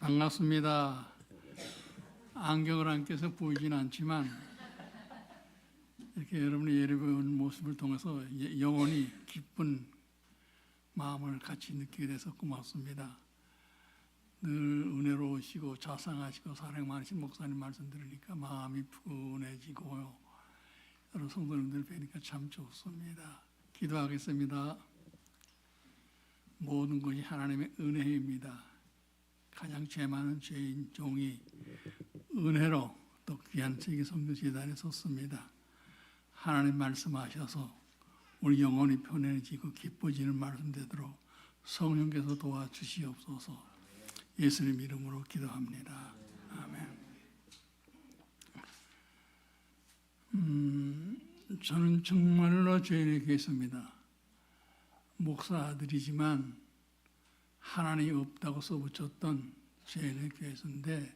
반갑습니다. 안경을 안 껴서 보이진 않지만 이렇게 여러분의 예배하는 모습을 통해서 영원히 기쁜 마음을 같이 느끼게 돼서 고맙습니다. 늘 은혜로우시고 자상하시고 사랑 많으신 목사님 말씀 들으니까 마음이 푸근해지고요. 여러분 성도님들 뵈니까 참 좋습니다. 기도하겠습니다. 모든 것이 하나님의 은혜입니다. 가장 죄 많은 죄인 종이 은혜로 또 귀한 세계 성도 재단에 섰습니다. 하나님 말씀하셔서 우리 영혼이 편해지고 기뻐지는 말씀 되도록 성령께서 도와주시옵소서. 예수님 이름으로 기도합니다. 아멘. 저는 정말로 죄인에 계십니다. 목사 아들이지만 하나님이 없다고 써붙였던 죄인의 교회인데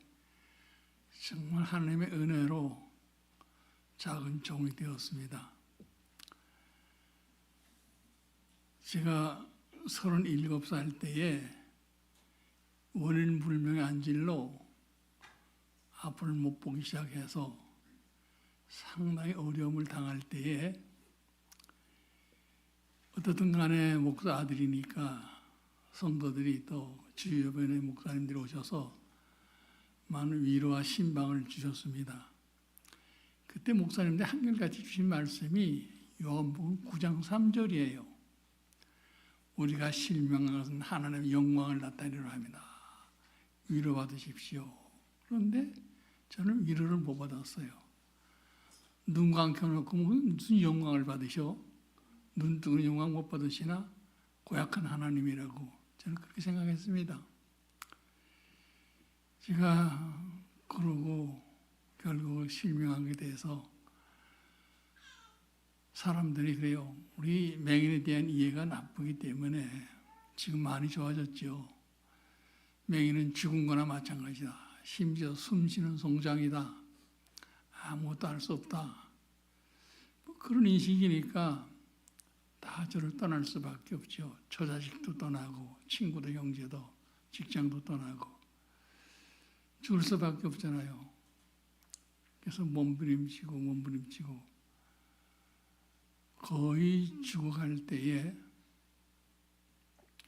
정말 하나님의 은혜로 작은 종이 되었습니다. 제가 37살 때에 원인 불명의 안질로 앞을 못 보기 시작해서 상당히 어려움을 당할 때에 어떻든 간에 목사 아들이니까 성도들이 또 주요변의 목사님들이 오셔서 많은 위로와 신방을 주셨습니다. 그때 목사님들 한결같이 주신 말씀이 요한복음 9장 3절이에요. 우리가 실명한 것은 하나님의 영광을 나타내려 합니다. 위로받으십시오. 그런데 저는 위로를 못 받았어요. 눈 감겨놓고 무슨 영광을 받으셔? 눈 뜨고 영광 못 받으시나? 고약한 하나님이라고 저는 그렇게 생각했습니다. 제가 그러고 결국 실명하게 돼서 사람들이 그래요. 우리 맹인에 대한 이해가 나쁘기 때문에 지금 많이 좋아졌죠. 맹인은 죽은 거나 마찬가지다. 심지어 숨쉬는 송장이다. 아무것도 할 수 없다. 그런 인식이니까 다 저를 떠날 수밖에 없죠. 처자식도 떠나고 친구도 형제도 직장도 떠나고 죽을 수밖에 없잖아요. 그래서 몸부림치고 거의 죽어갈 때에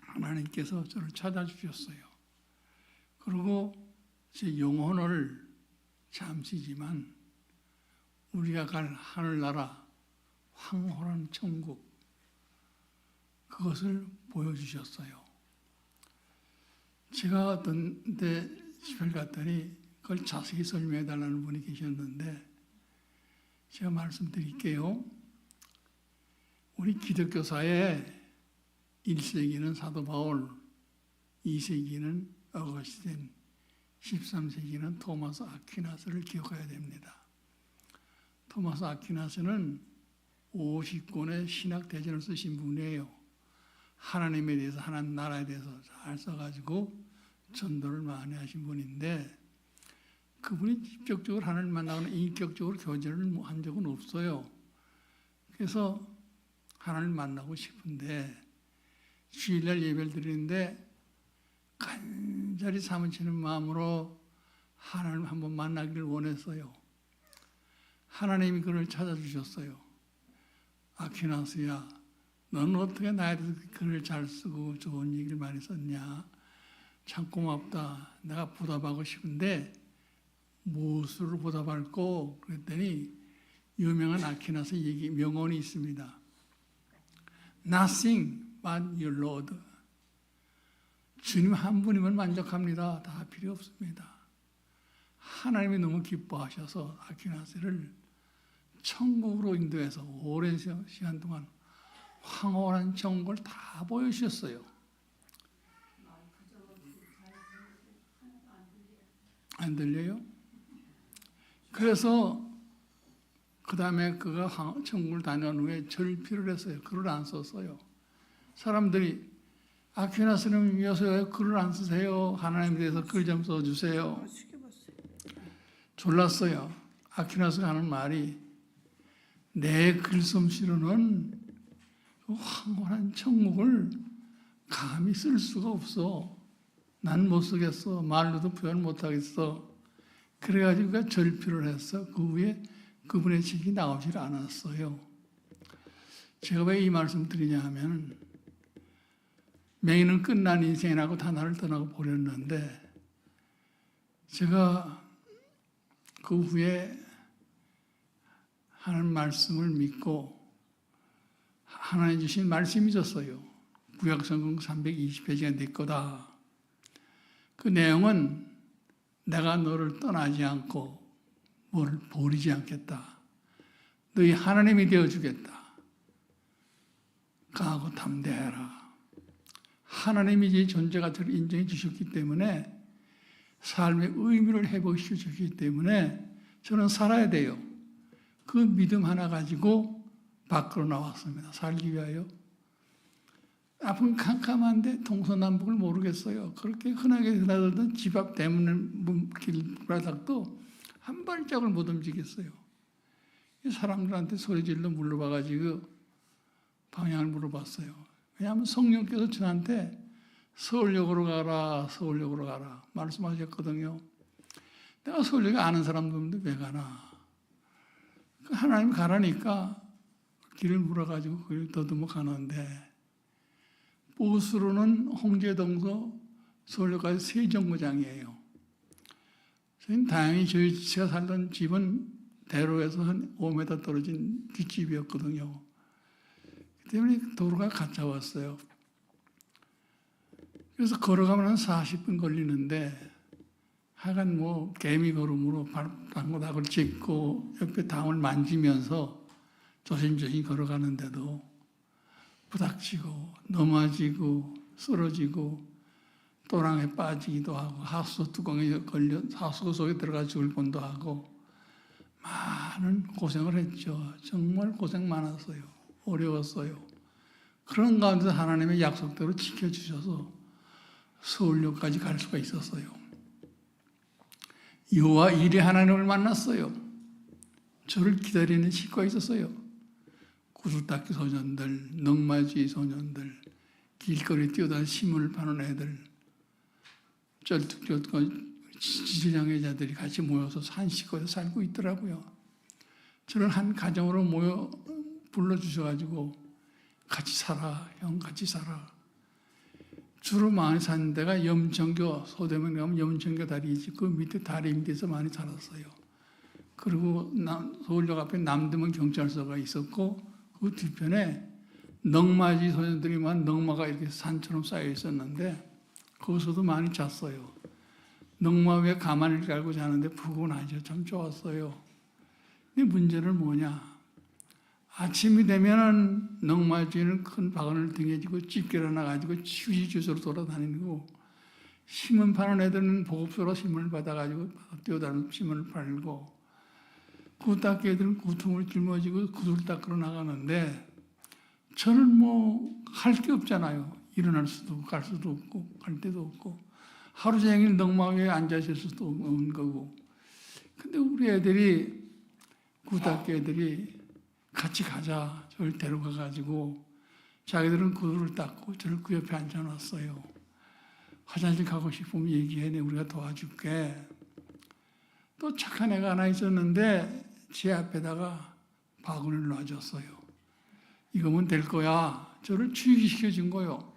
하나님께서 저를 찾아주셨어요. 그리고 제 영혼을 잠시지만 우리가 갈 하늘나라 황홀한 천국 그것을 보여주셨어요. 제가 어떤 데 집을 갔더니 그걸 자세히 설명해 달라는 분이 계셨는데 제가 말씀드릴게요. 우리 기독교사의 1세기는 사도 바울, 2세기는 어거스틴, 13세기는 토마스 아퀴나스를 기억해야 됩니다. 토마스 아퀴나스는 50권의 신학 대전을 쓰신 분이에요. 하나님에 대해서, 하나님 나라에 대해서 잘 써가지고 전도를 많이 하신 분인데 그분이 직접적으로 하나님 만나거나 인격적으로 교제를 한 적은 없어요. 그래서 하나님 만나고 싶은데 주일날 예배를 드리는데 간절히 사무치는 마음으로 하나님 한번 만나기를 원했어요. 하나님이 그를 찾아주셨어요. 아퀴나스야, 너는 어떻게 나에 대해서 글을 잘 쓰고 좋은 얘기를 많이 썼냐? 참 고맙다. 내가 보답하고 싶은데 무엇으로 보답할꼬? 그랬더니 유명한 아퀴나스 얘기 명언이 있습니다. Nothing but your Lord. 주님 한 분이면 만족합니다. 다 필요 없습니다. 하나님이 너무 기뻐하셔서 아퀴나스를 천국으로 인도해서 오랜 시간 동안 황홀한 천국을 다 보여주셨어요. 안 들려요? 그래서 그 다음에 그가 천국을 다녀온 후에 절필을 했어요. 글을 안 썼어요. 사람들이 아퀴나스는 위해서 글을 안 쓰세요. 하나님에 대해서 글 좀 써주세요. 졸랐어요. 아퀴나스가 하는 말이 내 글솜씨로는 그 황홀한 천국을 감히 쓸 수가 없어. 난 못 쓰겠어. 말로도 표현 못 하겠어. 그래가지고 그가 절필을 했어. 그 후에 그분의 책이 나오질 않았어요. 제가 왜 이 말씀 드리냐 하면 맹인은 끝난 인생이라고 다 나를 떠나고 버렸는데 제가 그 후에 하나님 말씀을 믿고 하나님 주신 말씀이 있었어요. 구약성경 320페이지가 내 거다. 그 내용은 내가 너를 떠나지 않고 너를 버리지 않겠다. 너희 하나님이 되어주겠다. 강하고 담대해라. 하나님이 이 존재 가치를 인정해 주셨기 때문에 삶의 의미를 회복시켜 주셨기 때문에 저는 살아야 돼요. 그 믿음 하나 가지고 밖으로 나왔습니다. 살기 위하여. 앞은 캄캄한데 동서남북을 모르겠어요. 그렇게 흔하게 드나들던 집 앞 대문 길바닥도 한 발짝을 못 움직였어요. 사람들한테 소리질러 물어봐가지고 방향을 물어봤어요. 왜냐하면 성령께서 저한테 서울역으로 가라, 서울역으로 가라 말씀하셨거든요. 내가 서울역에 아는 사람들인데 왜 가나? 하나님 가라니까 길을 물어가지고 거기 더듬어 가는데 보수로는 홍제동서 서울역까지 세정거장이에요. 저희는 다행히 제가 살던 집은 대로에서 한 5m 떨어진 뒷집이었거든요. 그 때문에 도로가 가까웠어요. 그래서 걸어가면 한 40분 걸리는데 하여간 뭐 개미 걸음으로 발바닥을 짚고 옆에 당을 만지면서 조심조심 걸어가는데도 부닥치고 넘어지고 쓰러지고 또랑에 빠지기도 하고 하수도 뚜껑에 걸려 하수구 속에 들어가 죽을 뻔도 하고 많은 고생을 했죠. 정말 고생 많았어요. 어려웠어요. 그런 가운데 하나님의 약속대로 지켜주셔서 서울역까지 갈 수가 있었어요. 여호와 일의 하나님을 만났어요. 저를 기다리는 식구가 있었어요. 구슬닦기 소년들, 넝마지 소년들, 길거리 뛰어다니는 신문을 파는 애들, 쩔뚝쩔뚝 지지장애자들이 같이 모여서 한 식구에서 살고 있더라고요. 저를 한 가정으로 모여 불러주셔가지고 같이 살아, 형 같이 살아. 주로 많이 사는 데가 염천교, 소대문에 가면 염천교 다리지 그 밑에 다리 밑에서 많이 살았어요. 그리고 서울역 앞에 남대문 경찰서가 있었고 그 뒤편에 넝마지 소년들이만 넝마가 이렇게 산처럼 쌓여 있었는데 거기서도 많이 잤어요. 넝마 위에 가만히 깔고 자는데 푸근하죠. 참 좋았어요. 근데 문제는 뭐냐? 아침이 되면은 넝마지는 큰 바구니를 등에 지고 집게를 하나가지고 휴지주스로 돌아다니는 거고 신문 파는 애들은 보급소로 신문을 받아가지고 뛰어다니는 신문을 팔고 구닦기 애들은 구통을 짊어지고 구슬 닦으러 나가는데 저는 뭐 할 게 없잖아요. 일어날 수도 없고 갈 수도 없고 갈 데도 없고 하루 종일 넝마 위에 앉아 있을 수도 없는 거고 근데 우리 애들이 구닦기 애들이 같이 가자. 저를 데려가가지고 자기들은 구슬을 닦고 저를 그 옆에 앉아놨어요. 화장실 가고 싶으면 얘기해. 우리가 도와줄게. 또 착한 애가 하나 있었는데 제 앞에다가 바구니를 놔줬어요. 이거면 될 거야. 저를 주의시켜준 거요.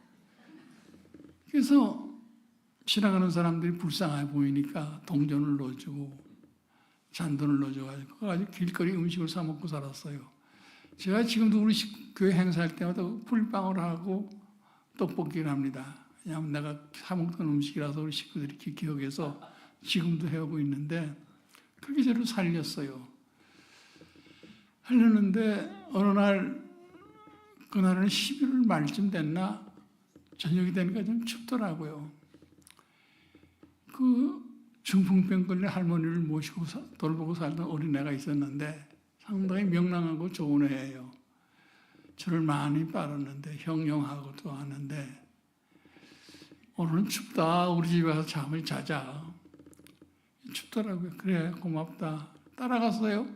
그래서 지나가는 사람들이 불쌍해 보이니까 동전을 넣어주고 잔돈을 넣어줘가지고 길거리 음식을 사 먹고 살았어요. 제가 지금도 우리 교회 행사할 때마다 풀빵을 하고 떡볶이를 합니다. 왜냐하면 내가 사 먹던 음식이라서 우리 식구들이 기억해서 지금도 해오고 있는데 그렇게 저를 살렸어요. 하려는데 어느 날 그날은 11월 말쯤 됐나 저녁이 되니까 좀 춥더라고요. 그 중풍병 걸린 할머니를 모시고 돌보고 살던 어린애가 있었는데 상당히 명랑하고 좋은 애예요. 저를 많이 빨았는데 형용하고도 하는데 오늘은 춥다. 우리 집에 가서 잠을 자자. 춥더라고요. 그래 고맙다. 따라갔어요.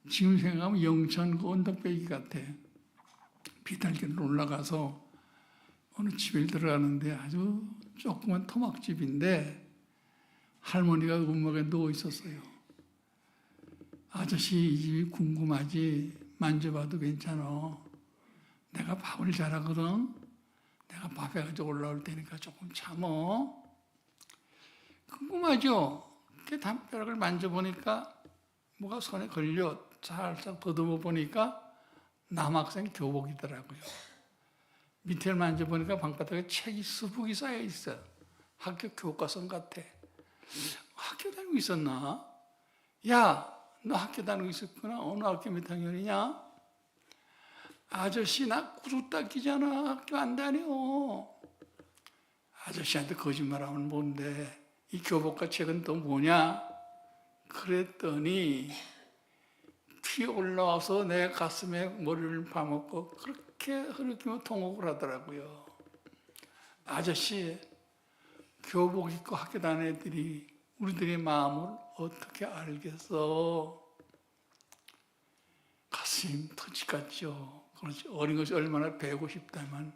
지금 생각하면 영천 그 언덕배기 같아. 비탈길을 올라가서 어느 집에 들어가는데 아주 조그만 토막집인데 할머니가 음악에 누워 있었어요. 아저씨 이 집이 궁금하지? 만져봐도 괜찮아. 내가 밥을 잘하거든. 내가 밥 해가지고 올라올 테니까 조금 참어. 궁금하죠? 이렇게 담벼락을 만져보니까 뭐가 손에 걸려 살짝 더듬어 보니까 남학생 교복이더라고요. 밑에를 만져보니까 방바닥에 책이 수북이 쌓여 있어. 학교 교과서 같아. 학교 다니고 있었나? 야, 너 학교 다니고 있었구나. 어느 학교 몇 학년이냐? 아저씨 나 구두 닦이잖아. 학교 안 다녀. 아저씨한테 거짓말하면 뭔데? 이 교복과 책은 또 뭐냐? 그랬더니 피 올라와서 내 가슴에 머리를 파먹고 그렇게 흐르키며 통곡을 하더라고요. 아저씨, 교복 입고 학교 다니는 애들이 우리들의 마음을 어떻게 알겠어? 가슴이 터질 것 같죠. 그렇지. 어린 것이 얼마나 배우고 싶다면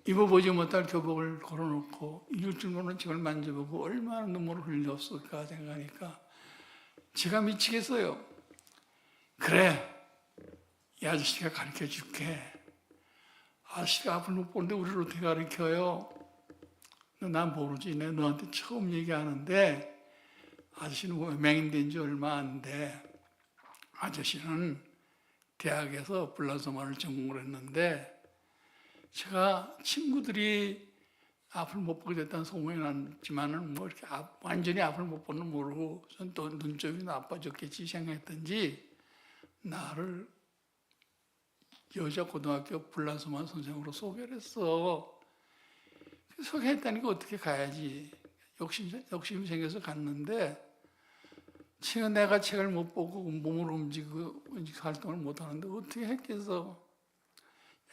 입어보지 못할 교복을 걸어놓고 이을 줄 모르는 책을 만져보고 얼마나 눈물을 흘렸을까 생각하니까 제가 미치겠어요. 그래, 이 아저씨가 가르쳐 줄게. 아저씨가 앞을 못 보는데 우리를 어떻게 가르쳐요? 난 모르지. 내가 너한테 처음 얘기하는데 아저씨는 맹인된 지 얼마 안 돼. 아저씨는 대학에서 불란서만을 전공을 했는데 제가 친구들이 앞을 못 보게 됐다는 소문이 났지만은 뭐 이렇게 완전히 앞을 못 보는 모르고 또 눈점이 나빠졌겠지 생각했던지 나를 여자 고등학교 불란서만 선생으로 소개를 했어. 소개했다니까 어떻게 가야지. 욕심이 생겨서 갔는데 지금 내가 책을 못 보고 몸을 움직이고 활동을 못 하는데 어떻게 했겠어.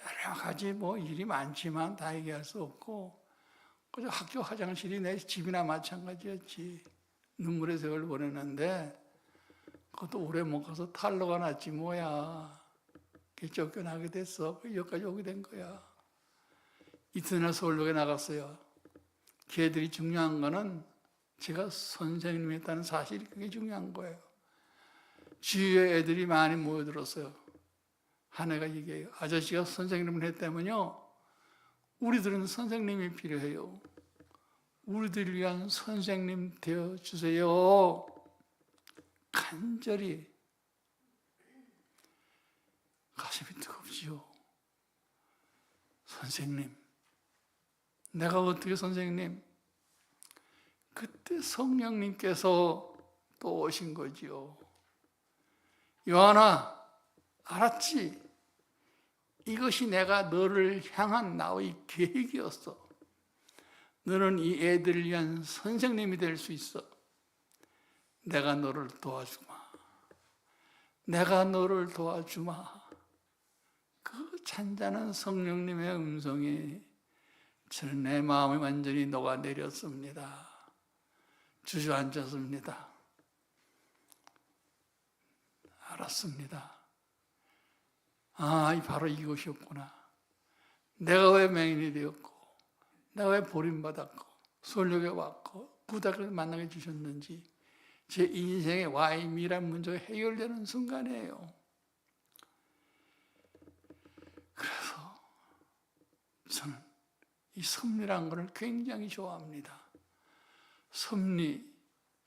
여러 가지 뭐 일이 많지만 다 얘기할 수 없고 그저 학교 화장실이 내 집이나 마찬가지였지. 눈물의 세월을 보냈는데 그것도 오래 못 가서 탈로가 났지 뭐야. 쫓겨나게 됐어. 여기까지 오게 된 거야. 이튿날 서울역에 나갔어요. 걔들이 중요한 거는 제가 선생님이었다는 사실이 그게 중요한 거예요. 주위에 애들이 많이 모여들었어요. 한 애가 얘기해요. 아저씨가 선생님을 했다면요. 우리들은 선생님이 필요해요. 우리들을 위한 선생님 되어주세요. 간절히 가슴이 뜨겁지요. 선생님, 내가 어떻게 선생님? 그때 성령님께서 또 오신 거지요. 요한아, 알았지? 이것이 내가 너를 향한 나의 계획이었어. 너는 이 애들을 위한 선생님이 될 수 있어. 내가 너를 도와주마. 내가 너를 도와주마. 그 잔잔한 성령님의 음성이 저는 내 마음에 완전히 녹아내렸습니다. 주저앉았습니다. 알았습니다. 아, 바로 이것이었구나. 내가 왜 맹인이 되었고, 내가 왜 버림받았고, 서울역에 왔고, 구닥을 만나게 주셨는지, 제 인생의 와이미란 문제가 해결되는 순간이에요. 그래서 저는 이 섭리란 것을 굉장히 좋아합니다. 섭리,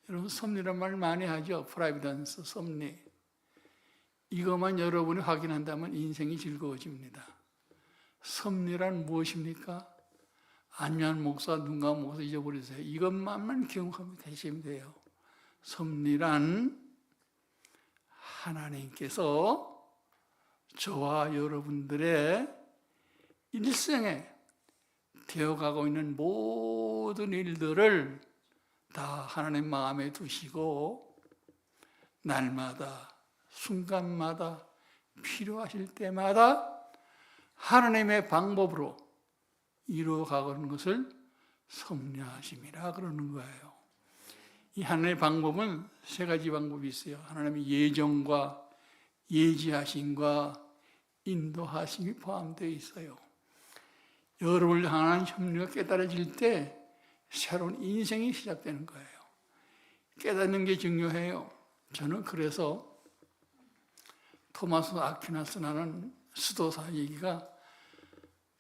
여러분 섭리란 말 많이 하죠. 프라이비던스, 섭리. 이것만 여러분이 확인한다면 인생이 즐거워집니다. 섭리란 무엇입니까? 안면 목사, 눈감 목사 잊어버리세요. 이것만만 기억하면 되시면 돼요. 섭리란 하나님께서 저와 여러분들의 일생에 되어가고 있는 모든 일들을 다 하나님 마음에 두시고 날마다 순간마다 필요하실 때마다 하나님의 방법으로 이루어가는 것을 섭리하심이라 그러는 거예요. 이 하나님의 방법은 세 가지 방법이 있어요. 하나님의 예정과 예지하심과 인도하심이 포함되어 있어요. 여러분을 향한 협리가 깨달아질 때 새로운 인생이 시작되는 거예요. 깨닫는 게 중요해요. 저는 그래서 토마스 아퀴나스라는 수도사 얘기가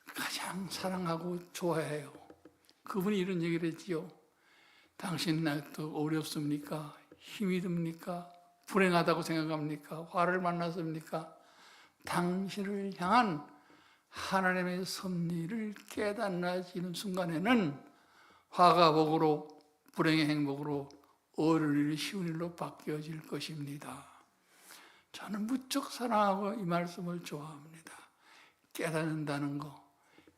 가장 사랑하고 좋아해요. 그분이 이런 얘기를 했지요. 당신 나도 어렵습니까? 힘이 듭니까? 불행하다고 생각합니까? 화를 만났습니까? 당신을 향한 하나님의 섭리를 깨달아지는 순간에는 화가 복으로, 불행의 행복으로, 어려운 일이 쉬운 일로 바뀌어질 것입니다. 저는 무척 사랑하고 이 말씀을 좋아합니다. 깨닫는다는 거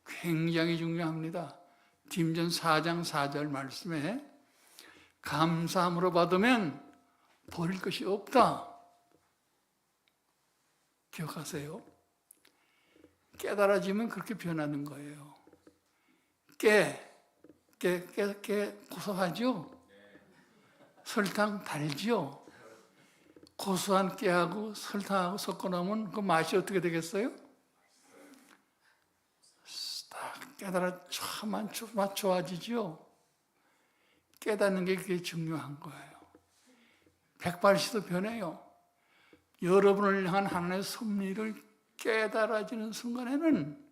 굉장히 중요합니다. 뒷전 4장 4절 말씀에 감사함으로 받으면 버릴 것이 없다. 기억하세요? 깨달아지면 그렇게 변하는 거예요. 깨 고소하죠? 설탕 달죠? 고소한 깨하고 설탕하고 섞어 놓으면 그 맛이 어떻게 되겠어요? 딱 깨달아 맛 좋아지죠? 깨닫는 게 그게 중요한 거예요. 180도 변해요. 여러분을 향한 하나님의 섭리를 깨달아지는 순간에는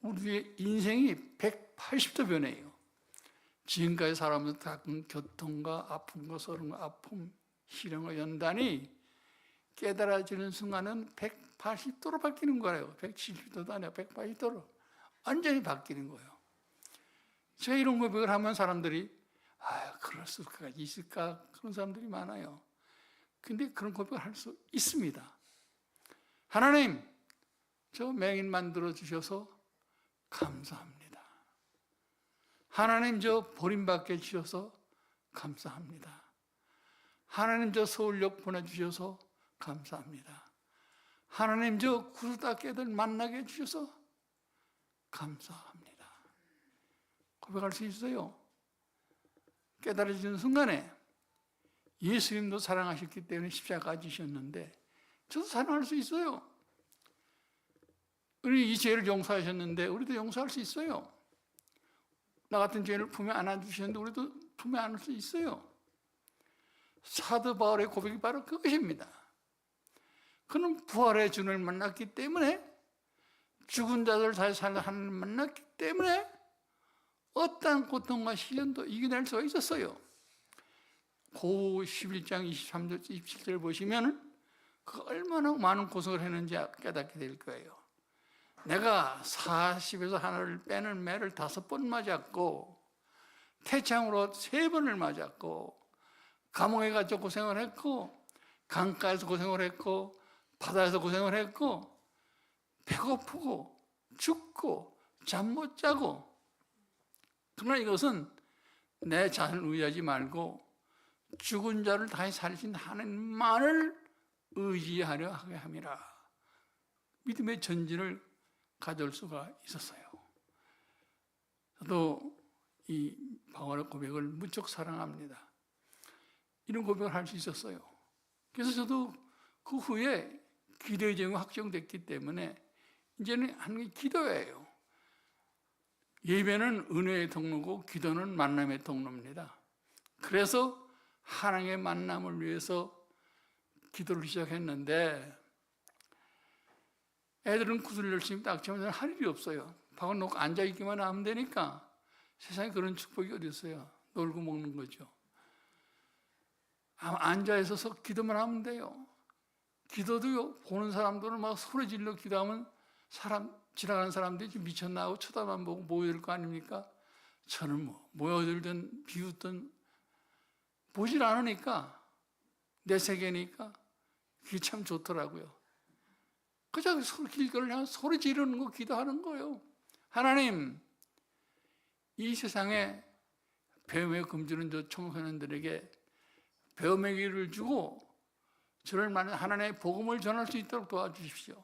우리의 인생이 180도 변해요. 지금까지 살아오면서 겪은 교통과 아픔과 서름과 아픔, 시련과 연단이 깨달아지는 순간은 180도로 바뀌는 거예요. 170도도 아니라 180도로 완전히 바뀌는 거예요. 제가 이런 고백을 하면 사람들이 그럴 수가 있을까? 그런 사람들이 많아요. 근데 그런 고백을 할 수 있습니다. 하나님, 저 맹인 만들어 주셔서 감사합니다. 하나님, 저 버림받게 주셔서 감사합니다. 하나님, 저 서울역 보내주셔서 감사합니다. 하나님, 저 구두닦이들 만나게 해주셔서 감사합니다. 고백할 수 있어요. 깨달아지는 순간에 예수님도 사랑하셨기 때문에 십자가 지셨는데 저도 사랑할 수 있어요. 우리 이 죄를 용서하셨는데 우리도 용서할 수 있어요. 나 같은 죄를 품에 안아주셨는데 우리도 품에 안을 수 있어요. 사도 바울의 고백이 바로 그것입니다. 그는 부활의 주를 만났기 때문에, 죽은 자들 다시 살려 하나님을 만났기 때문에 어떠한 고통과 시련도 이겨낼 수가 있었어요. 고 11장 23절 27절 보시면 그 얼마나 많은 고생을 했는지 깨닫게 될 거예요. 내가 40에서 하나를 빼는 매를 5번 맞았고 태창으로 3번을 맞았고 감옥에 갇혀 고생을 했고 강가에서 고생을 했고 바다에서 고생을 했고 배고프고 춥고 잠 못 자고, 그러나 이것은 내 자신을 의지하지 말고 죽은 자를 다시 살리신 하나님만을 의지하려 하게 함이라. 믿음의 전진을 가져올 수가 있었어요. 저도 이 바울의 고백을 무척 사랑합니다. 이런 고백을 할 수 있었어요. 그래서 저도 그 후에 기도의 제목이 확정됐기 때문에 이제는 하는 게 기도예요. 예배는 은혜의 통로고 기도는 만남의 통로입니다. 그래서 하나님의 만남을 위해서 기도를 시작했는데 애들은 구슬 열심히 닦지만 저는 할 일이 없어요. 방을 놓고 앉아있기만 하면 되니까 세상에 그런 축복이 어디 있어요. 놀고 먹는 거죠. 앉아있어서 기도만 하면 돼요. 기도도요, 보는 사람들은 막 소리 질러 기도하면 지나가는 사람들이 미쳤나 하고 쳐다만 보고 모여들 거 아닙니까? 저는 모여들든 비웃든 보질 않으니까, 내 세계니까 그게 참 좋더라고요. 그저 길거리를 향해 소리 지르는 거 기도하는 거예요. 하나님, 이 세상에 배움에 금주는 저 청소년들에게 배움의 기회를 주고 저를 만난 하나님의 복음을 전할 수 있도록 도와주십시오.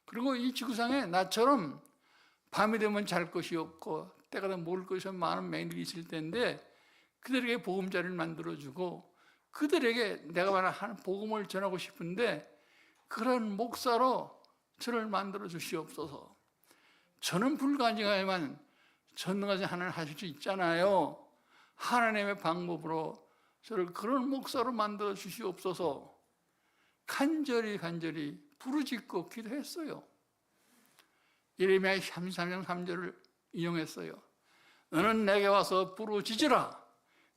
그리고 이 지구상에 나처럼 밤이 되면 잘 것이 없고 때가 되면 먹을 것이 많은 맹인들이 있을 텐데 그들에게 보금자리를 만들어주고 그들에게 내가 말하는 복음을 전하고 싶은데 그런 목사로 저를 만들어 주시옵소서. 저는 불가능하지만 전능하신 하나님 하실 수 있잖아요. 하나님의 방법으로 저를 그런 목사로 만들어 주시옵소서. 간절히 부르짖고 기도했어요. 예레미야 33장 3절을 인용했어요. 너는 내게 와서 부르짖으라.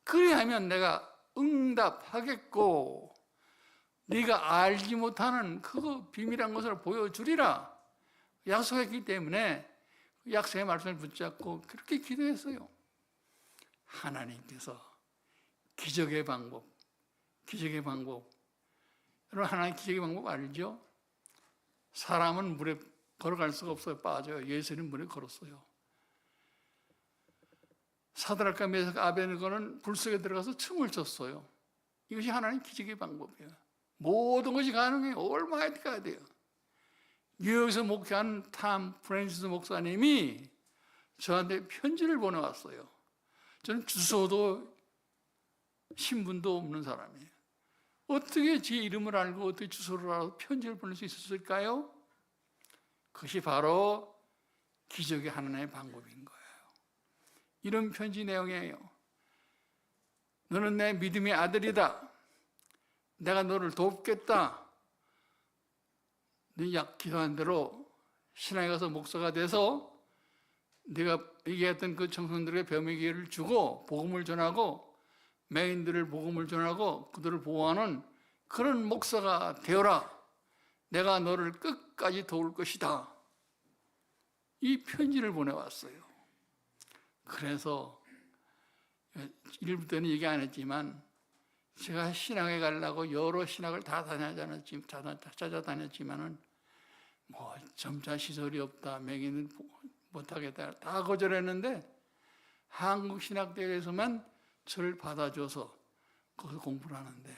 그리하면 내가 응답하겠고 네가 알지 못하는 그 비밀한 것을 보여주리라. 약속했기 때문에 그 약속의 말씀을 붙잡고 그렇게 기도했어요. 하나님께서 기적의 방법. 여러분, 하나님 기적의 방법 알죠? 사람은 물에 걸어갈 수가 없어요. 빠져요. 예수님 물에 걸었어요. 사드락과 메삭 아벤느고는 불 속에 들어가서 춤을 췄어요. 이것이 하나님 기적의 방법이에요. 모든 것이 가능해요. 얼마나 가야 돼요. 뉴욕에서 목회한 탐 프랜시스 목사님이 저한테 편지를 보내왔어요. 저는 주소도 신분도 없는 사람이에요. 어떻게 제 이름을 알고 어떻게 주소를 알아서 편지를 보낼 수 있었을까요? 그것이 바로 기적의 하나님의 방법인 거예요. 이런 편지 내용이에요. 너는 내 믿음의 아들이다. 내가 너를 돕겠다. 네 기도한 대로 신앙에 가서 목사가 돼서 내가 얘기했던 그 청소년들에게 병의 기회를 주고 복음을 전하고 맹인들을 복음을 전하고 그들을 보호하는 그런 목사가 되어라. 내가 너를 끝까지 도울 것이다. 이 편지를 보내왔어요. 그래서 일부터는 얘기 안 했지만 제가 신학에 가려고 여러 신학을 다 찾아다녔지만은 뭐 점자 시설이 없다, 맹인은 못하겠다 다 거절했는데 한국 신학대회에서만 저를 받아줘서 거기서 공부를 하는데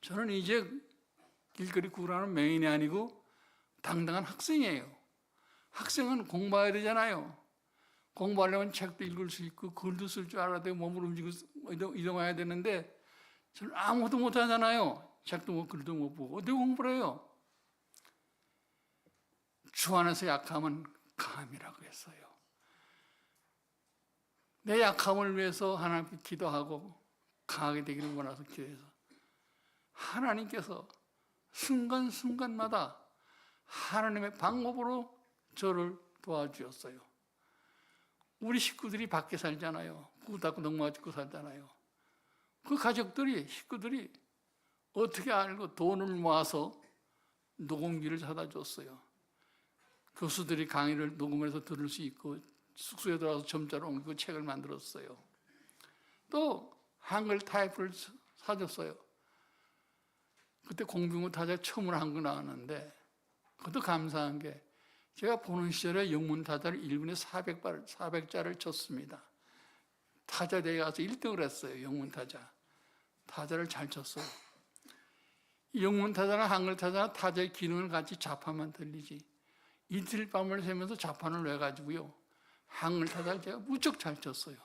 저는 이제 길거리 구라는 맹인이 아니고 당당한 학생이에요. 학생은 공부해야 되잖아요. 공부하려면 책도 읽을 수 있고 글도 쓸 줄 알아야 되고 몸을 움직이고 이동해야 되는데 저는 아무것도 못하잖아요. 책도 못 글도 못 보고 어떻게 공부를 해요? 주 안에서 약함은 강함이라고 했어요. 내 약함을 위해서 하나님께 기도하고 강하게 되기를 원해서 기도해서 하나님께서 순간순간마다 하나님의 방법으로 저를 도와주셨어요. 우리 식구들이 밖에 살잖아요. 구두 닦고 농마 짓고 살잖아요. 그 가족들이, 식구들이 어떻게 알고 돈을 모아서 녹음기를 사다 줬어요. 교수들이 강의를 녹음해서 들을 수 있고 숙소에 들어가서 점자로 옮기고 책을 만들었어요. 또 한글 타이프를 사줬어요. 그때 공병호 타자 처음으로 한국 나왔는데 그것도 감사한 게 제가 보는 시절에 영문 타자를 1분에 400자를 쳤습니다. 타자대회 가서 1등을 했어요. 영문 타자. 타자를 잘 쳤어요. 영문 타자나 한글 타자나 타자의 기능을 같이 자판만 들리지. 이틀 밤을 새면서 자판을 내가지고요. 한글 타자를 제가 무척 잘 쳤어요.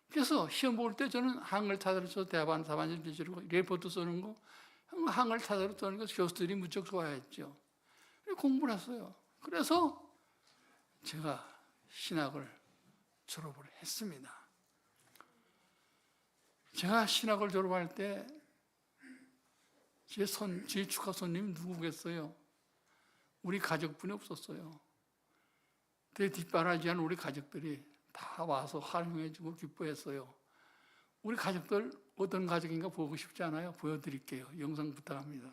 그래서 시험 볼 때 저는 한글 타자를 써서 대반, 사반절 비치고 레포트 쓰는 거 한글 타자로 쓰는 거 교수들이 무척 좋아했죠. 공부를 했어요. 그래서 제가 신학을 졸업을 했습니다. 제가 신학을 졸업할 때 제 축하 손님이 누구겠어요? 우리 가족분이 없었어요. 내 뒷바라지한 우리 가족들이 다 와서 환영해주고 기뻐했어요. 우리 가족들 어떤 가족인가 보고 싶지 않아요? 보여드릴게요. 영상 부탁합니다.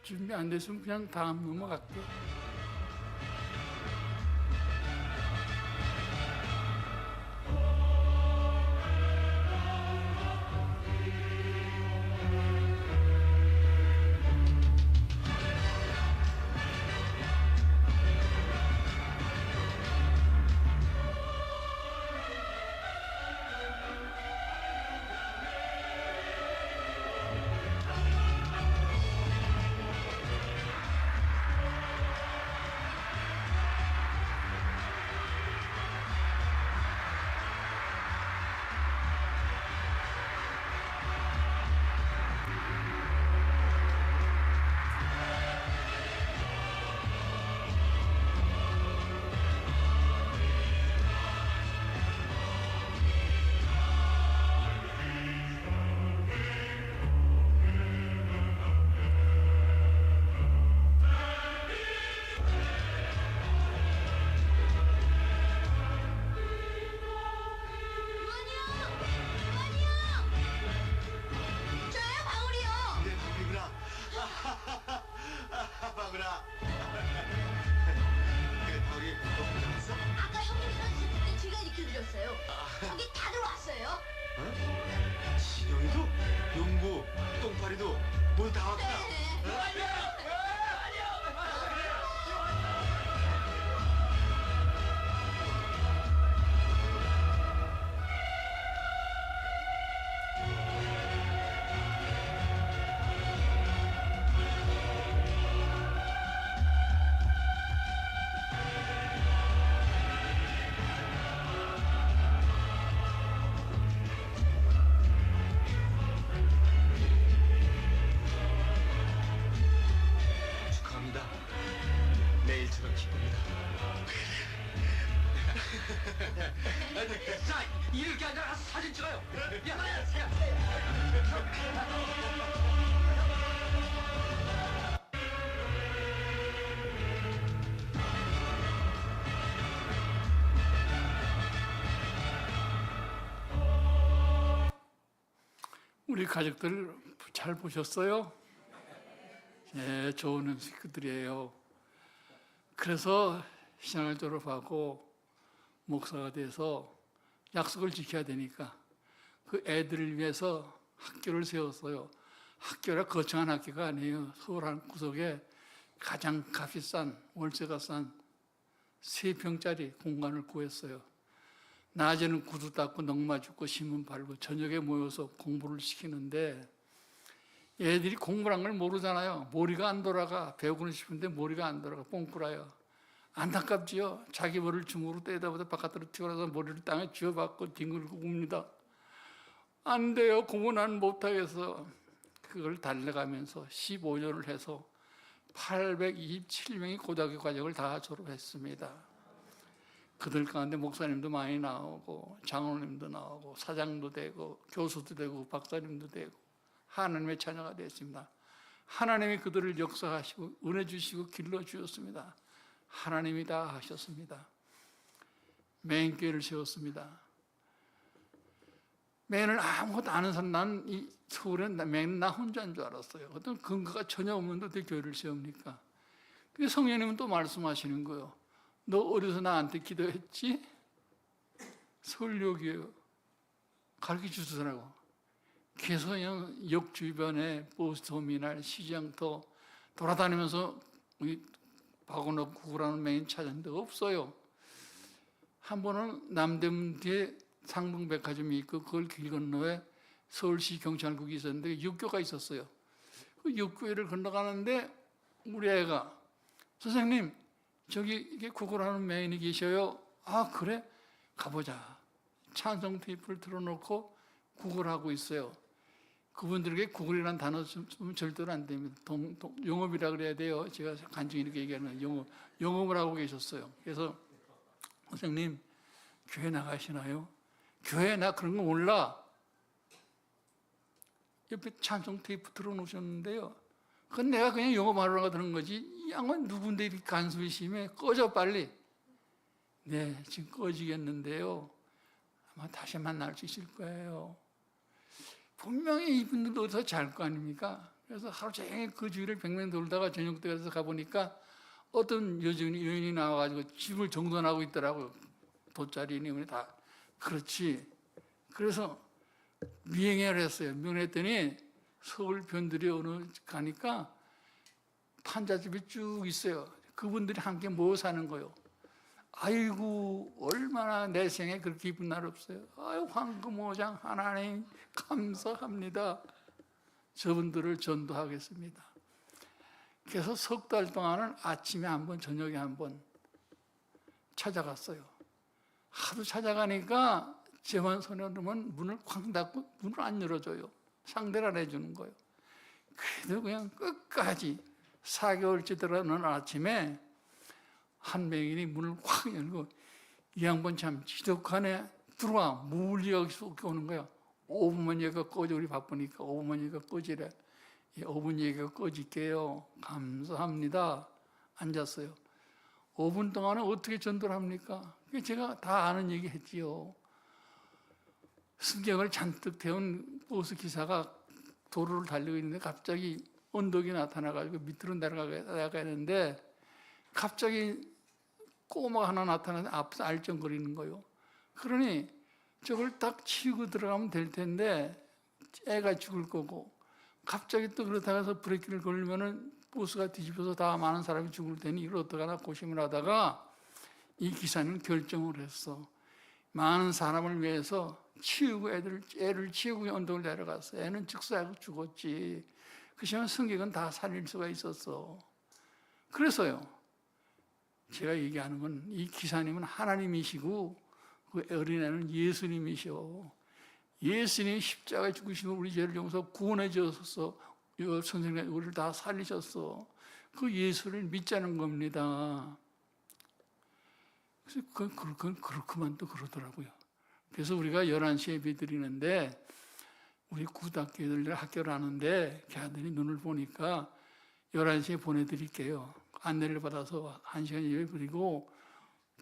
준비 안 됐으면 그냥 다음 넘어갈게요. 기분이다. 자, 이렇게 앉아 사진 찍어요. 야, 우리 가족들 잘 보셨어요? 예, 좋은 식구들이에요. 그래서 신학을 졸업하고 목사가 돼서 약속을 지켜야 되니까 그 애들을 위해서 학교를 세웠어요. 학교가 거창한 학교가 아니에요. 서울 한 구석에 가장 값이 싼, 월세가 싼 3평짜리 공간을 구했어요. 낮에는 구두 닦고 넝마 줍고 신문 팔고 저녁에 모여서 공부를 시키는데 애들이 공부란 걸 모르잖아요. 머리가 안 돌아가. 배우고는 싶은데 머리가 안 돌아가. 뽕꾸라요. 안타깝지요. 자기 머리를 주먹으로 떼다보다 바깥으로 튀어나와서 머리를 땅에 쥐어박고 뒹굴고 웁니다. 안 돼요. 공부 난 못하겠어. 그걸 달래가면서 15년을 해서 827명이 고등학교 과정을 다 졸업했습니다. 그들 가운데 목사님도 많이 나오고 장로님도 나오고 사장도 되고 교수도 되고 박사님도 되고 하나님의 자녀가 됐습니다. 하나님이 그들을 역사하시고 은혜 주시고 길러주셨습니다. 하나님이 다 하셨습니다. 맹교회를 세웠습니다. 맹을 아무것도 아는 사람, 난 이 서울에 맹은 나 혼자인 줄 알았어요. 어떤 근거가 전혀 없는데 어떻게 교회를 세웁니까? 근데 성령님은 또 말씀하시는 거예요. 너 어디서 나한테 기도했지? 서울역이에요. 가르쳐 주시더라고. 개서형 역 주변에 버스터미널, 시장터 돌아다니면서 박원업 구구라는 맹인 찾았는데 없어요. 한 번은 남대문 뒤에 상봉백화점이 있고 그걸 길 건너에 서울시 경찰국이 있었는데 육교가 있었어요. 그 육교를 건너가는데 우리 애가 선생님 저기 이게 구걸하는 맹인이 계셔요. 아 그래? 가보자. 찬송 테이프를 틀어놓고 구걸하고 있어요. 그분들에게 구걸이라는 단어 쓰면 절대로 안 됩니다. 영업이라 그래야 돼요. 제가 간증히 이렇게 얘기하는 영업을 하고 계셨어요. 그래서 선생님 교회 나가시나요? 교회 나 그런 거 몰라. 옆에 찬송 테이프 틀어놓으셨는데요. 그건 내가 그냥 영업하러 가는 거지. 이 양은 누군데 이렇게 간섭이 심해? 꺼져 빨리. 네, 지금 꺼지겠는데요. 아마 다시 만날 수 있을 거예요. 분명히 이분들도 어디서 잘 거 아닙니까? 그래서 하루 종일 그 주위를 뱅뱅 돌다가 저녁 때 가서 가보니까 어떤 여인이 나와가지고 집을 정돈하고 있더라고요. 돗자리니 다. 그렇지. 그래서 미행회를 했어요. 미행했더니 서울 변들이 어느 가니까 탄자집이 쭉 있어요. 그분들이 함께 모여 사는 거예요. 아이고 얼마나 내 생에 그렇게 기쁜 날 없어요. 아유 황금오장 하나님 감사합니다. 저분들을 전도하겠습니다. 그래서 석 달 동안은 아침에 한 번 저녁에 한 번 찾아갔어요. 하도 찾아가니까 제만 손에 넣으면 문을 쾅 닫고 문을 안 열어줘요. 상대를 안 해주는 거예요. 그래도 그냥 끝까지 4개월째 들어가는 아침에 한 맹인이 문을 확 열고 이 양반 참 지독하네. 들어와. 뭘 여기서 오는 거야. 5분만 얘가 꺼져. 우리 바쁘니까 5분만 얘가 꺼지래. 5분 얘기가 꺼질게요. 감사합니다. 앉았어요. 5분 동안은 어떻게 전도를 합니까? 제가 다 아는 얘기 했지요. 승객을 잔뜩 태운 버스 기사가 도로를 달리고 있는데 갑자기 언덕이 나타나가지고 밑으로 내려가는데 갑자기 꼬마가 하나 나타나서 앞에서 알쩡거리는 거예요. 그러니 저걸 딱 치우고 들어가면 될 텐데 애가 죽을 거고 갑자기 또 그러다가 해서 브레이크를 걸리면은 버스가 뒤집어서 다 많은 사람이 죽을 테니 이걸 어떡하나 고심을 하다가 이 기사는 결정을 했어. 많은 사람을 위해서 치우고 애를 치우고 언덕을 내려갔어. 애는 즉사하고 죽었지. 그 시간 승객은 다 살릴 수가 있었어. 그래서요. 제가 얘기하는 건 이 기사님은 하나님이시고 그 어린애는 예수님이셔. 예수님이 십자가에 죽으시고 우리 죄를 용서 구원해 주셔서 선생님 우리를 다 살리셨어. 그 예수를 믿자는 겁니다. 그래서 그렇구만 또 그러더라고요. 그래서 우리가 11시에 예배 드리는데 우리 고등학교 애들 학교를 하는데 걔들이 눈을 보니까 11시에 보내드릴게요. 안내를 받아서 1시간 예배 드리고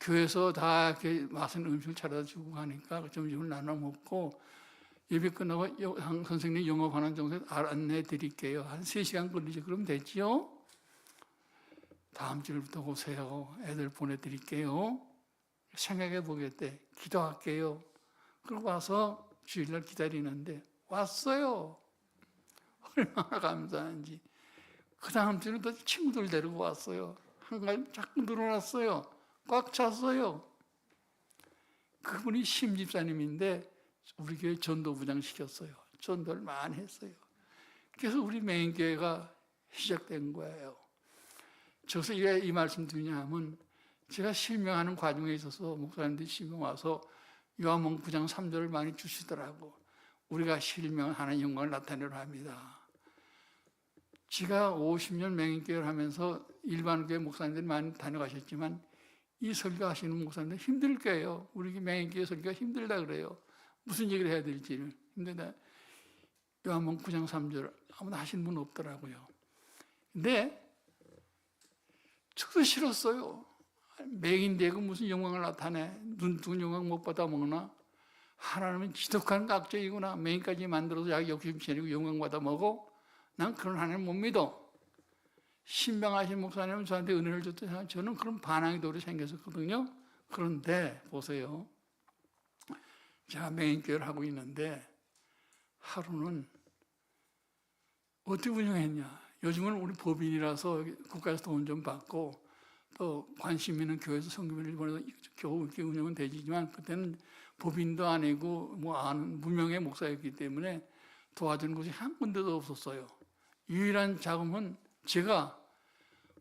교회에서 다 이렇게 맛있는 음식을 차려다 주고 가니까 점심을 나눠 먹고 예배 끝나고 선생님 영업하는 정도에 안내 드릴게요. 한 3시간 걸리죠. 그럼 됐지요? 다음 주부터 오세요. 애들 보내드릴게요. 생각해 보겠대. 기도할게요. 그러고 와서 주일날 기다리는데 왔어요. 얼마나 감사한지. 그 다음 주는 또 친구들 데리고 왔어요. 한가지 자꾸 늘어났어요. 꽉 찼어요. 그분이 심집사님인데 우리 교회 전도부장 시켰어요. 전도를 많이 했어요. 그래서 우리 메인교회가 시작된 거예요. 저기서 왜 이 말씀 드리냐면 제가 실명하는 과정에 있어서 목사님들이 실명 와서 요한복음 9장 3절을 많이 주시더라고. 우리가 실명하는 영광을 나타내려 합니다. 제가 50년 맹인교회를 하면서 일반교회 목사님들이 많이 다녀가셨지만 이 설교하시는 목사님들 힘들 거예요. 우리 맹인교회 설교가 힘들다 그래요. 무슨 얘기를 해야 될지를 힘들다. 요한복음 9장 3절 아무나 하시는 분 없더라고요. 근데 저도 싫었어요. 맹인되고 무슨 영광을 나타내. 눈뜨은 영광 못 받아 먹나? 하나님은 지독한 깍쟁이구나. 맹인까지 만들어서 자기 욕심 채리고 영광 받아 먹어? 난 그런 하나님 못 믿어. 신명하신 목사님은 저한테 은혜를 줬더니 저는 그런 반항이 도로 생겼었거든요. 그런데 보세요. 제가 맹인교회를 하고 있는데 하루는 어떻게 운영했냐. 요즘은 우리 법인이라서 국가에서 돈 좀 받고 또 관심 있는 교회에서 성교비를 보내서 겨우 이렇게 운영은 되지만 그때는 법인도 아니고 뭐 아는 무명의 목사였기 때문에 도와주는 곳이 한 군데도 없었어요. 유일한 자금은 제가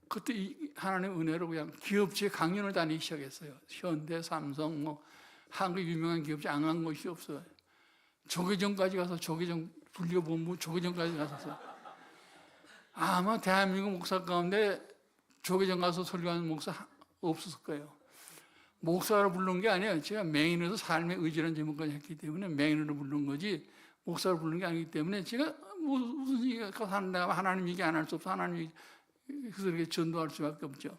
그때 하나님의 은혜로 그냥 기업체 강연을 다니기 시작했어요. 현대, 삼성, 뭐 한국 유명한 기업체 안 간 곳이 없어요. 조계종까지 가서 조계종 불교본부 조계종까지 갔었어요. 아마 대한민국 목사 가운데 조계종 가서 설교하는 목사 없었을 거예요. 목사를 부른 게 아니에요. 제가 맹인으로서 삶의 의지라는 제목까지 했기 때문에 맹인으로 부른 거지 목사를 부른 게 아니기 때문에 제가 무슨 얘기가 하는가 하나님 얘기 안 할 수 없어. 하나님 그래서 이렇게 전도할 수밖에 없죠.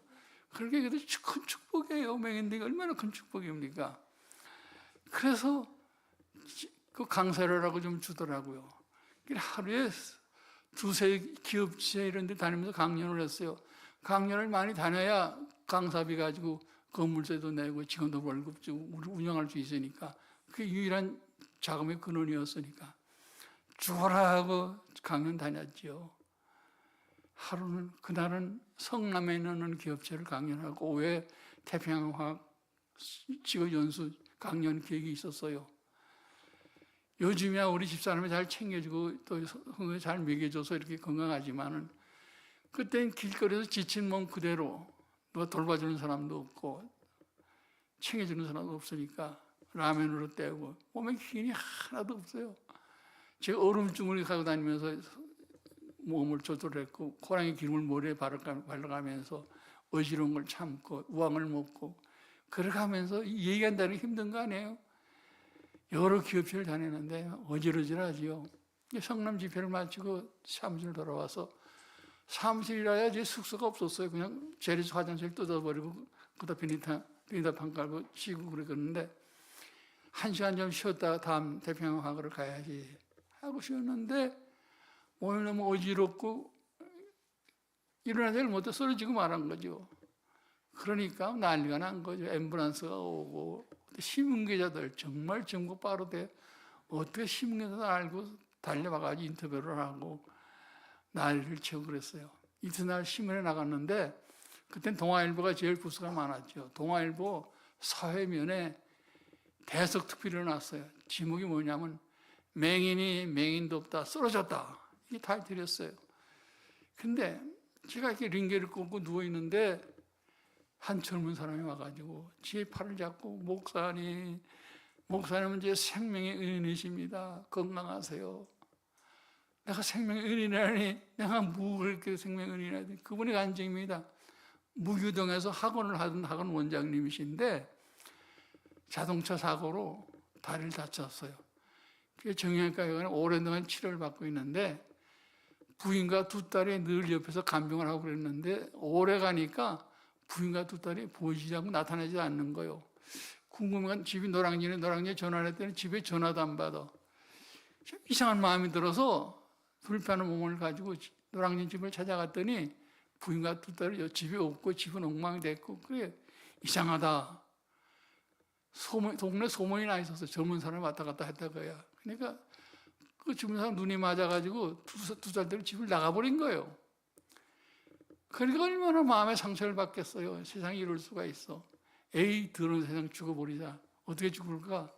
그렇게 큰 축복이에요. 맹인들이 얼마나 큰 축복입니까? 그래서 그 강사료라고 좀 주더라고요. 하루에 2-3 기업체 이런 데 다니면서 강연을 했어요. 강연을 많이 다녀야 강사비 가지고 건물세도 내고 직원도 월급 주고 우리 운영할 수 있으니까 그게 유일한 자금의 근원이었으니까 죽어라 하고 강연 다녔죠. 하루는 그날은 성남에 있는 기업체를 강연하고 오후에 태평양화학 직업 연수 강연 계획이 있었어요. 요즘이야 우리 집사람이 잘 챙겨주고 또 잘 먹여줘서 이렇게 건강하지만은 그땐 길거리에서 지친 몸 그대로 누가 돌봐주는 사람도 없고 챙겨주는 사람도 없으니까 라면으로 때우고 몸에 힘이 하나도 없어요. 제가 얼음주머니 가고 다니면서 몸을 조절했고 호랑이 기름을 머리에 발라가면서 어지러운 걸 참고 우황을 먹고 그러가면서 얘기한다는 게 힘든 거 아니에요? 여러 기업체를 다니는데 어지러지하지요. 성남 집회를 마치고 사무실 돌아와서 사무실이라야 제 숙소가 없었어요. 그냥 재래식 화장실 뜯어버리고 그다 비닐판 깔고 쉬고 그랬는데 1시간 좀 쉬었다가 다음 태평양화학을 가야지 하고 쉬었는데 오늘 너무 어지럽고 일어나지를 못해 쓰러지고 말한 거죠. 그러니까 난리가 난 거죠. 앰뷸런스가 오고 신문기자들 정말 정보 빠르대 어떻게 신문기자들 알고 달려와가지고 인터뷰를 하고 난리를 치고 그랬어요. 이튿날 신문에 나갔는데 그땐 동아일보가 제일 부수가 많았죠. 동아일보 사회면에 대석특필이 일어났어요. 제목이 뭐냐면 맹인이 맹인도 없다 쓰러졌다 이게 타이틀이었어요. 근데 제가 이렇게 링게를 꽂고 누워있는데 한 젊은 사람이 와가지고 제 팔을 잡고 목사님은 제 생명의 은인이십니다. 건강하세요. 내가 생명의 은인이라니 내가 뭐 그렇게 생명의 은인이라니 그분이 간증입니다. 무교동에서 학원을 하던 학원 원장님이신데 자동차 사고로 다리를 다쳤어요. 그 정형외과에 가서 오랫동안 치료를 받고 있는데 부인과 두 딸이 늘 옆에서 간병을 하고 그랬는데 오래 가니까 부인과 두 딸이 보이지 않고 나타나지 않는 거예요. 궁금한 집이 노량진에 전화를 했더니 집에 전화도 안 받아. 이상한 마음이 들어서 불편한 몸을 가지고 노량진 집을 찾아갔더니 부인과 두 딸이 집에 없고 집은 엉망이 됐고 그래 이상하다. 동네 소문이 나 있어서 젊은 사람이 왔다 갔다 했다고요. 그러니까 그 젊은 사람 눈이 맞아가지고 두 살대로 집을 나가버린 거예요. 그러니까 얼마나 마음에 상처를 받겠어요. 세상에 이럴 수가 있어. 에이 더러운 세상 죽어버리자. 어떻게 죽을까?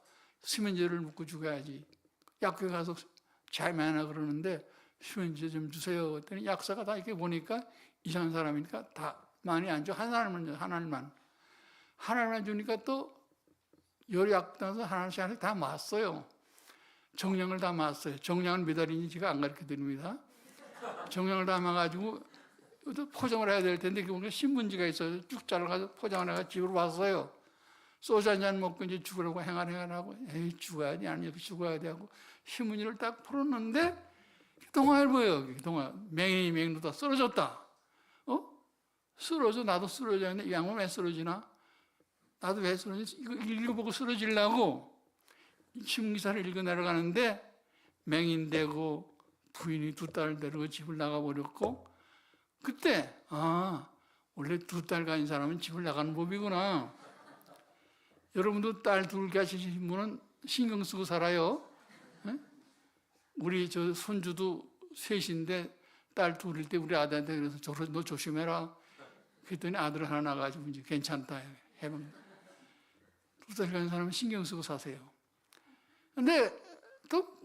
수면제를 묻고 죽어야지. 약국에 가서 자매하나 그러는데 수면제 좀 주세요. 그랬더니 약사가 다 이렇게 보니까 이상한 사람이니까 다 많이 안 줘. 하나님만 주니까 또 요약 따서 하나씩 다 맞았어요. 정량을 다 맞았어요. 정량은 몇 알인지 제가 안 가르쳐 드립니다. 정량을 다 맞아가지고 포장을 해야 될 텐데 그게 신문지가 있어서 쭉 잘라가지고 포장을 해가 집으로 왔어요. 소주 한잔 먹고 이제 죽으려고 행하고 에이 죽어야지 아니 여기 죽어야 돼 하고 신문지를 딱 풀었는데 동아일보예요. 동아 맹인도 다 쓰러졌다. 쓰러져 나도 쓰러져 있는데 이 양은 왜 쓰러지나? 나도 왜 쓰러지지? 이거 읽어보고 쓰러지려고 신문기사를 읽어 내려가는데 맹인되고 부인이 두 딸을 데리고 집을 나가버렸고 그때 원래 두 딸 가진 사람은 집을 나가는 법이구나. 여러분도 딸 둘 가지신 분은 신경 쓰고 살아요. 네? 우리 저 손주도 셋인데 딸 둘일 때 우리 아들한테 그래서 너 조심해라. 그랬더니 아들 하나 나가지고 이제 괜찮다. 해본 두 딸 가진 사람은 신경 쓰고 사세요. 근데 또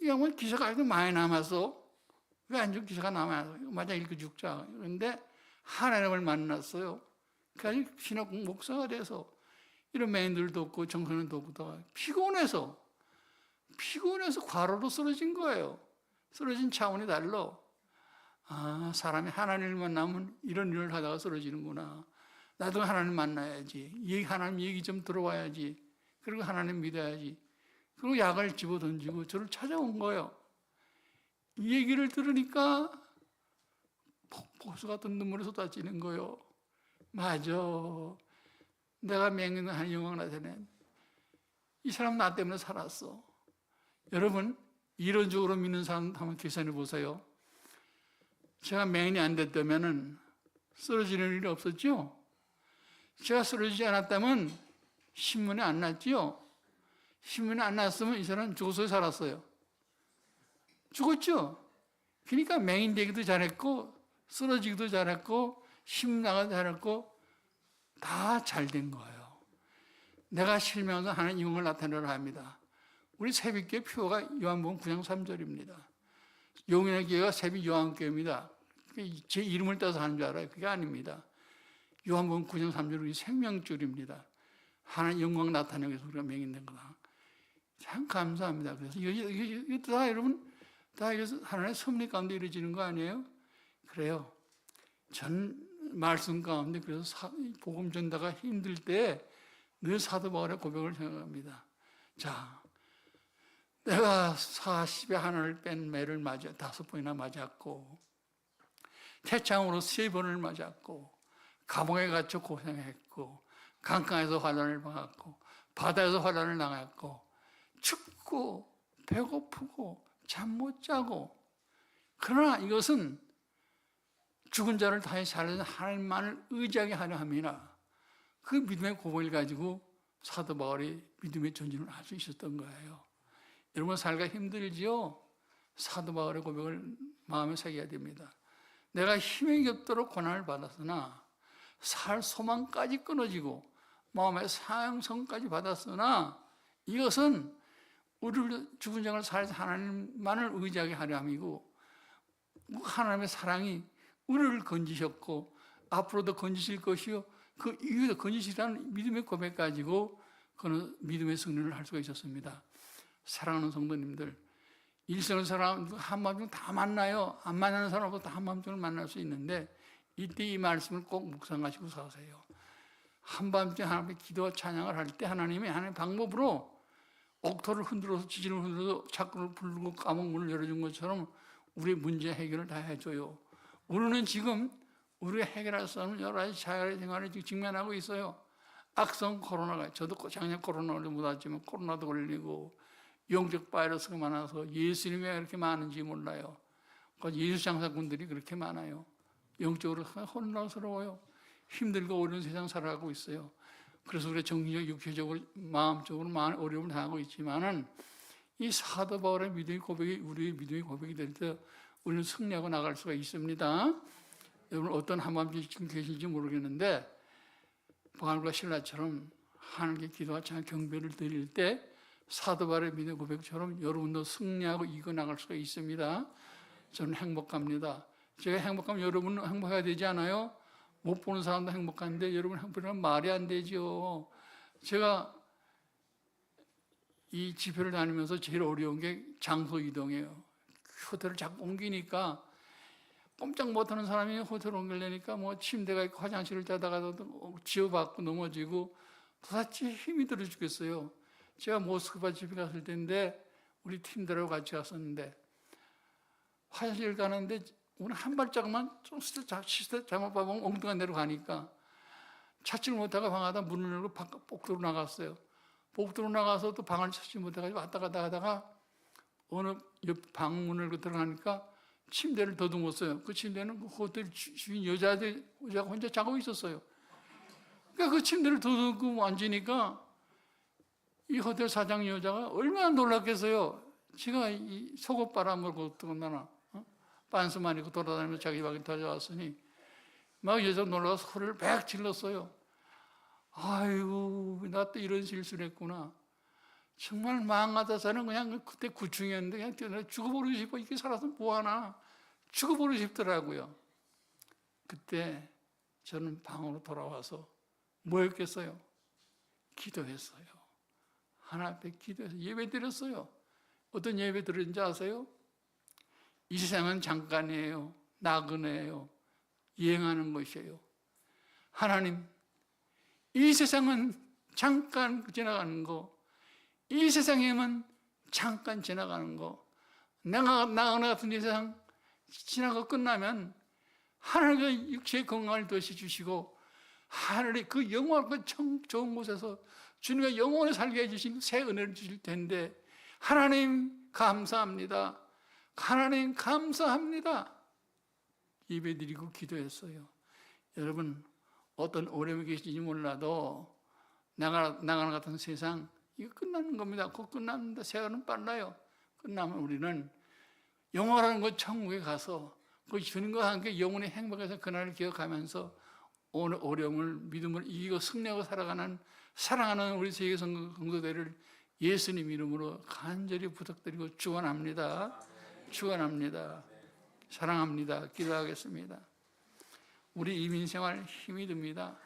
이 양반 기사가 아직도 많이 남았어. 왜 안 좋은 기사가 남아요? 맞아 읽고 죽자. 그런데 하나님을 만났어요. 그래서 신학 목사가 돼서 이런 맹인들도 없고 정선도 없고 피곤해서 과로로 쓰러진 거예요. 쓰러진 차원이 달라. 사람이 하나님을 만나면 이런 일을 하다가 쓰러지는구나. 나도 하나님 만나야지. 하나님 얘기 좀 들어와야지. 그리고 하나님 믿어야지. 그리고 약을 집어 던지고 저를 찾아온 거예요. 이 얘기를 들으니까 폭포수 같은 눈물이 쏟아지는 거예요. 맞아. 내가 맹인한 영광 나타내. 이 사람 나 때문에 살았어. 여러분, 이론적으로 믿는 사람 한번 계산해 보세요. 제가 맹인이 안 됐다면 쓰러지는 일이 없었죠? 제가 쓰러지지 않았다면 신문에 안 났죠? 신문에 안 났으면 이 사람 죽어서 살았어요. 죽었죠? 그러니까 맹인 되기도 잘했고 쓰러지기도 잘했고 신문 나가도 잘했고 다 잘 된 거예요. 내가 실명해서 하나님 영광을 나타내려 합니다. 우리 새벽교회 표가 요한복음 9장 3절입니다. 용인의 교회가 새벽 요한교회입니다. 제 이름을 따서 하는 줄 알아요. 그게 아닙니다. 요한복음 9장 3절 우리 생명줄입니다. 하나님 영광 나타내기 위해서 우리가 맹인된 거다. 참 감사합니다. 그래서 이게 다 여러분 다 이래서 하나님의 섭리 가운데 이루어지는 거 아니에요? 그래요. 전 말씀 가운데 그래서 복음 전다가 힘들 때 늘 사도 바울의 고백을 생각합니다. 자, 내가 40에 하나를 뺀 매를 맞아 5번이나 맞았고 태창으로 3번을 맞았고 감옥에 갇혀 고생했고 강가에서 환난을 받았고 바다에서 환난을 당했고 춥고 배고프고 잠 못 자고 그러나 이것은 죽은 자를 다시 살려서 하나님만을 의지하게 하려 함이라 그 믿음의 고백을 가지고 사도 바울이 믿음의 전진을 할 수 있었던 거예요. 여러분 살기가 힘들지요? 사도 바울의 고백을 마음에 새겨야 됩니다. 내가 힘이 없도록 고난을 받았으나 살 소망까지 끊어지고 마음의 상성까지 받았으나 이것은 우리를 죽은 자를 살려서 하나님만을 의지하게 하려 함이고 하나님의 사랑이 우리를 건지셨고 앞으로도 건지실 것이요 그 이후에도 건지시라는 믿음의 고백 가지고 그는 믿음의 승리를 할 수가 있었습니다. 사랑하는 성도님들 일생을 사람 한밤중 다 만나요. 안 만나는 사람보다 한밤중을 만날 수 있는데 이때 이 말씀을 꼭 묵상하시고 사세요. 한밤중에 하나님께 기도와 찬양을 할 때 하나님이 하나님의 방법으로 옥토를 흔들어서 지진을 흔들어서 창문을 부르고 감옥 문을 열어준 것처럼 우리의 문제 해결을 다 해줘요. 우리는 지금 우리가 해결할 수 없는 여러 가지 자연의 생활을 지금 직면하고 있어요. 악성 코로나가, 저도 작년 코로나를 못 왔지만 코로나도 걸리고 영적 바이러스가 많아서 예수님이 왜 그렇게 많은지 몰라요. 예수 장사꾼들이 그렇게 많아요. 영적으로 혼란스러워요. 힘들고 어려운 세상 살아가고 있어요. 그래서 우리가 정신적, 육체적으로, 마음적으로 많은 어려움을 당하고 있지만은 이 사도 바울의 믿음의 고백이 우리의 믿음의 고백이 될 때 우리는 승리하고 나갈 수가 있습니다. 여러분 어떤 한밤중에 지금 계실지 모르겠는데 바울과 신라처럼 하나님께 기도와 찬양 경배를 드릴 때 사도 바울의 믿음의 고백처럼 여러분도 승리하고 이겨나갈 수가 있습니다. 저는 행복합니다. 제가 행복하면 여러분은 행복해야 되지 않아요? 못 보는 사람도 행복한데 여러분 행복하면 말이 안 되죠. 제가 이 집회를 다니면서 제일 어려운 게 장소 이동이에요. 호텔을 자꾸 옮기니까 꼼짝 못하는 사람이 호텔 옮기려니까 뭐 침대가 있고 화장실을 자다가도 지어받고 넘어지고 도대체 힘이 들어 죽겠어요. 제가 모스크바 집에 갔을 때인데 우리 팀들하고 같이 갔었는데 화장실 가는데 우리 한 발짝만 좀 시스템 잘못 봐보면 엉뚱한 데로 가니까 찾지를 못하고 방하다 문을 열고 복도로 나갔어요. 복도로 나가서 또 방을 찾지 못해가지고 왔다 갔다 하다가 어느 옆 방문을 들어가니까 침대를 더듬었어요. 그 침대는 그 호텔 주인 여자가 혼자 자고 있었어요. 그러니까 그 침대를 더듬고 앉으니까 이 호텔 사장 여자가 얼마나 놀랐겠어요. 제가 이 속옷바람을 걷더구나 반스만 입고 돌아다니면서 자기 방에 다녀왔으니 막 여자 놀라서 소리를 백 질렀어요. 아이고 나 또 이런 실수를 했구나. 정말 망하다 저는 그냥 그때 구충이었는데 그냥 뛰어나 죽어버리고 싶어. 이렇게 살아서 뭐하나 죽어버리고 싶더라고요. 그때 저는 방으로 돌아와서 뭐 했겠어요? 기도했어요. 하나님 앞에 기도해서 예배 드렸어요. 어떤 예배 드렸는지 아세요? 이 세상은 잠깐이에요. 나그네예요. 여행하는 것이에요. 하나님, 이 세상은 잠깐 지나가는 거, 이 세상에만 잠깐 지나가는 거, 내가 나그네 같은 이 세상 지나고 끝나면 하나님의 육체의 건강을 도시 주시고 하늘의 그 영원한 그 좋은 곳에서 주님과 영원히 살게 해주신 새 은혜를 주실 텐데 하나님 감사합니다. 하나님 감사합니다. 예배드리고 기도했어요. 여러분 어떤 어려움이 계신지 몰라도 나가는 같은 세상 이거 끝나는 겁니다. 곧 끝납니다. 세월은 빨라요. 끝나면 우리는 영원한 그 천국에 가서 그 주님과 함께 영원히 행복해서 그날을 기억하면서 오늘 어려움을 믿음을 이기고 승리하고 살아가는 사랑하는 우리 세계 성도들을 예수님 이름으로 간절히 부탁드리고 축원합니다. 축원합니다. 사랑합니다. 기도하겠습니다. 우리 이민생활 힘이 듭니다.